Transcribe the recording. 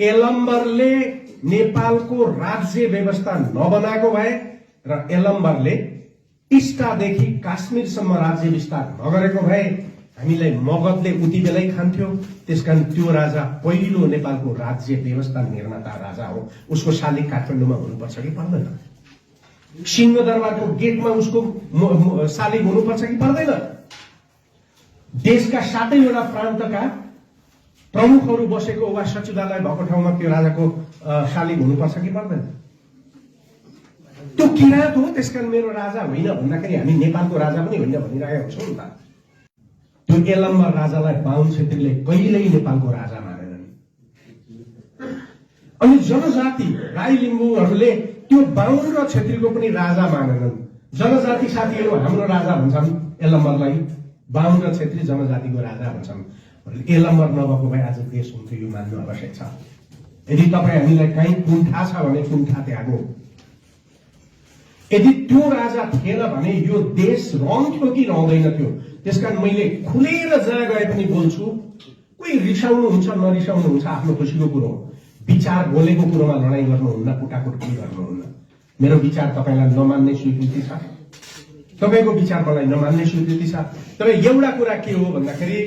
यलम्बरले नेपालको राज्य व्यवस्था नबनाएको भए र यलम्बरले टिस्टादेखि काश्मीरसम्म राज्य विस्तार नगरेको भए हामीलाई मगधले उति बेलै खान्थ्यो। त्यसकारण त्यो राजा पहिलो नेपालको राज्य व्यवस्था निर्माता राजा हो। उसको शालिग काठमाडौँमा हुनुपर्छ कि पर्दैन? सिंहदरबारको गेटमा उसको शालिग हुनुपर्छ कि पर्दैन? देशका 7वटा प्रान्तका प्रमुखहरू बसेको वा सचिवालय भएको ठाउँमा त्यो राजाको शालिग हुनुपर्छ कि पर्दैन? त्यो किराँत हो, त्यसकारण मेरो राजा होइन भन्दाखेरि हामी नेपालको राजा पनि होइन भनिरहेका छौँ नि त। त्यो यलम्बर राजालाई बाहुन छेत्रीले कहिल्यै नेपालको राजा मानेनन्। अनि जनजाति राई लिम्बूहरूले त्यो बाहुन र छेत्रीको पनि राजा मानेनन्। जनजाति साथीहरू हाम्रो राजा भन्छन् यलम्बरलाई, बाहुन र छेत्री जनजातिको राजा भन्छन्। यलम्बर नभएको भए आज देश हुन्थ्यो, यो मान्नु आवश्यक छ। यदि तपाईँ हामीलाई कहीँ कुण्ठा छ भने कुण्ठा त्यागो। यदि त्यो राजा थिएन भने यो देश रहन्थ्यो कि रहँदैन थियो। त्यसकारण मैले खुलेर जहाँ गए पनि बोल्छु। कोही रिसाउनुहुन्छ नरिसाउनुहुन्छ आफ्नो खुसीको कुरो हो। विचार बोलेको कुरोमा लडाईँ गर्नुहुन्न, कुटाकुट पनि गर्नुहुन्न। मेरो विचार तपाईँलाई नमान्ने स्वीकृति छ, तपाईँको विचार मलाई नमान्ने स्वीकृति छ। तर एउटा कुरा के हो भन्दाखेरि